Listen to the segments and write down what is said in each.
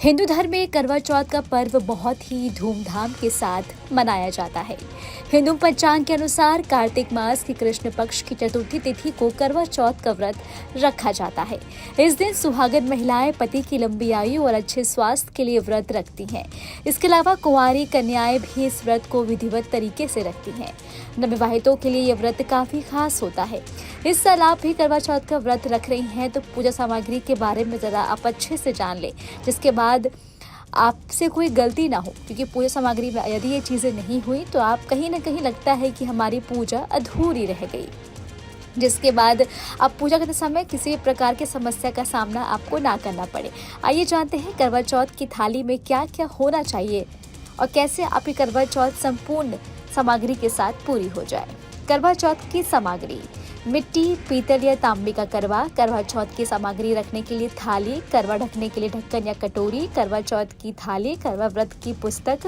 हिंदू धर्म में करवा चौथ का पर्व बहुत ही धूमधाम के साथ मनाया जाता है। हिंदू पंचांग के अनुसार कार्तिक मास की कृष्ण पक्ष की चतुर्थी तिथि को करवा चौथ का व्रत रखा जाता है। इस दिन सुहागन महिलाएं पति की लंबी आयु और अच्छे स्वास्थ्य के लिए व्रत रखती हैं। इसके अलावा कुंवारी कन्याएं भी इस व्रत को विधिवत तरीके से रखती हैं। नवविवाहितों के लिए यह व्रत काफी खास होता है। इस साल आप भी करवा चौथ का व्रत रख रही हैं तो पूजा सामग्री के बारे में जरा आप अच्छे से जान लें, जिसके बाद आपसे कोई गलती ना हो, क्योंकि पूजा सामग्री में यदि ये चीज़ें नहीं हुई तो आप कहीं ना कहीं लगता है कि हमारी पूजा अधूरी रह गई, जिसके बाद आप पूजा करते समय किसी प्रकार की समस्या का सामना आपको ना करना पड़े। आइए जानते हैं करवा चौथ की थाली में क्या क्या होना चाहिए और कैसे आपकी करवा चौथ संपूर्ण सामग्री के साथ पूरी हो जाए। करवा चौथ की सामग्री: मिट्टी, पीतल या तांबे का करवा चौथ की सामग्री रखने के लिए थाली, करवा ढकने के लिए ढक्कन या कटोरी, करवा चौथ की थाली, करवा व्रत की पुस्तक,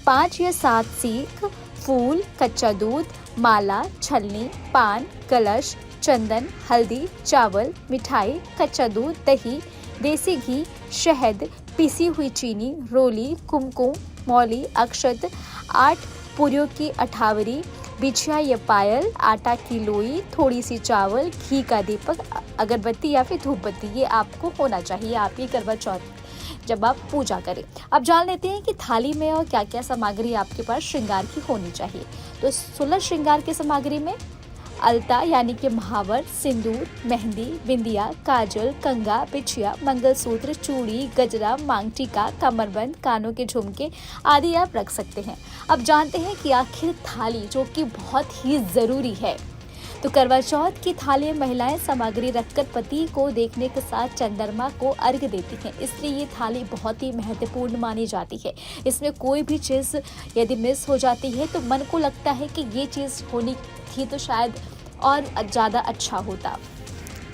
5 या 7 सीख, फूल, कच्चा दूध, माला, छलनी, पान, कलश, चंदन, हल्दी, चावल, मिठाई, कच्चा दूध, दही, देसी घी, शहद, पीसी हुई चीनी, रोली, कुमकुम, मौली, अक्षत, 8 पूरियों की अठावरी, बिछिया या पायल, आटा की लोई, थोड़ी सी चावल, घी का दीपक, अगरबत्ती या फिर धूप बत्ती, ये आपको होना चाहिए आपकी करवा चौथ जब आप पूजा करें। अब जान लेते हैं कि थाली में और क्या क्या सामग्री आपके पास श्रृंगार की होनी चाहिए। तो 16 श्रृंगार की सामग्री में अलता यानी कि महावर, सिंदूर, मेहंदी, बिंदिया, काजल, कंगा, बिछिया, मंगलसूत्र, चूड़ी, गजरा, मांग टीका, कमरबंद, कानों के झुमके आदि आप रख सकते हैं। अब जानते हैं कि आखिर थाली, जो कि बहुत ही ज़रूरी है, तो करवा चौथ की थाली में महिलाएं सामग्री रखकर पति को देखने के साथ चंद्रमा को अर्घ्य देती हैं। इसलिए ये थाली बहुत ही महत्वपूर्ण मानी जाती है। इसमें कोई भी चीज़ यदि मिस हो जाती है तो मन को लगता है कि ये चीज़ होनी थी तो शायद और ज़्यादा अच्छा होता,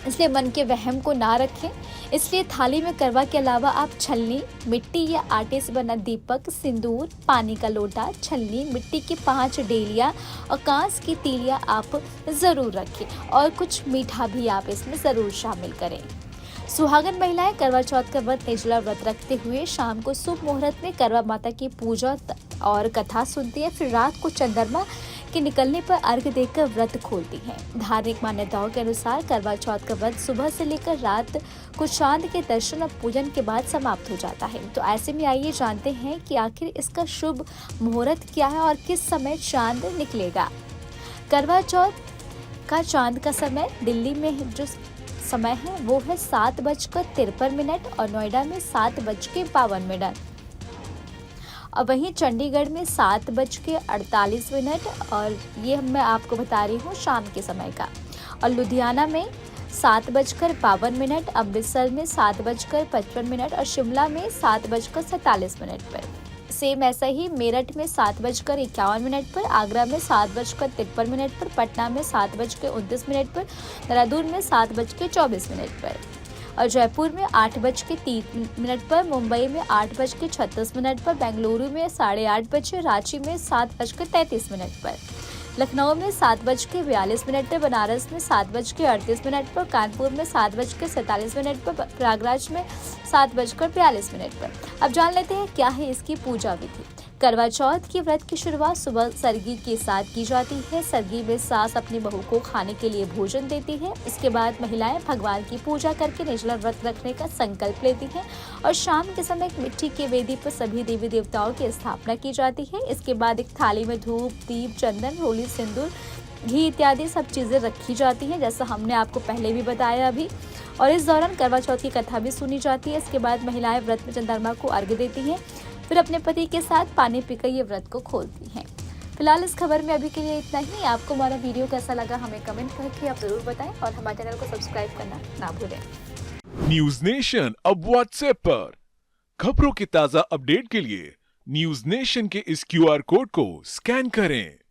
इसलिए मन के वहम को ना रखें। इसलिए थाली में करवा के अलावा आप छलनी, मिट्टी या आटे से बना दीपक, सिंदूर, पानी का लोटा, छलनी, मिट्टी की 5 डेलियाँ और कांस की तीलियाँ आप ज़रूर रखें और कुछ मीठा भी आप इसमें ज़रूर शामिल करें। सुहागन महिलाएं करवा चौथ का व्रत निर्जला व्रत रखते हुए शाम को शुभ मुहूर्त में करवा माता की पूजा और कथा सुनती है। फिर रात को चंद्रमा के निकलने पर अर्घ्य देकर व्रत खोलती हैं। धार्मिक मान्यताओं के अनुसार करवा चौथ का व्रत सुबह से लेकर रात को चांद के दर्शन और पूजन के बाद समाप्त हो जाता है। तो ऐसे में आइए जानते हैं कि आखिर इसका शुभ मुहूर्त क्या है और किस समय चांद निकलेगा। करवा चौथ का चांद का समय दिल्ली में जो समय है वो है 7:53 और नोएडा में 7:52 और वहीं चंडीगढ़ में 7:48 और ये मैं आपको बता रही हूँ शाम के समय का। और लुधियाना में 7:52, अमृतसर में 7:55 और शिमला में 7:47 पर। सेम ऐसा ही मेरठ में 7:51 पर, आगरा में 7:53 पर, पटना में 7:29 पर, देहरादून में 7:24 पर और जयपुर में 8:03 पर, मुंबई में 8:36 पर, बेंगलुरु में 8:30 बजे, रांची में 7:33 पर, लखनऊ में 7:42 पर, बनारस में 7:38 पर, कानपुर में 7:47 पर, प्रयागराज में 7:42 पर। अब जान लेते हैं क्या है इसकी पूजा विधि। करवा चौथ की व्रत की शुरुआत सुबह सरगी के साथ की जाती है। सरगी में सास अपनी बहू को खाने के लिए भोजन देती है। इसके बाद महिलाएं भगवान की पूजा करके निर्जला व्रत रखने का संकल्प लेती हैं और शाम के समय एक मिट्टी की वेदी पर सभी देवी देवताओं की स्थापना की जाती है। इसके बाद एक थाली में धूप, दीप, चंदन, रोली, सिंदूर, घी इत्यादि सब चीज़ें रखी जाती हैं, जैसा हमने आपको पहले भी बताया अभी। और इस दौरान करवा चौथ की कथा भी सुनी जाती है। इसके बाद महिलाएं व्रत में चंद्रमा को अर्घ्य देती हैं, फिर अपने पति के साथ पानी पीकर ये व्रत को खोलती हैं। फिलहाल इस खबर में अभी के लिए इतना ही। आपको हमारा वीडियो कैसा लगा हमें कमेंट करके आप जरूर बताएं और हमारे चैनल को सब्सक्राइब करना ना भूलें। न्यूज नेशन अब व्हाट्सएप पर खबरों की ताजा अपडेट के लिए न्यूज नेशन के इस QR कोड को स्कैन करें।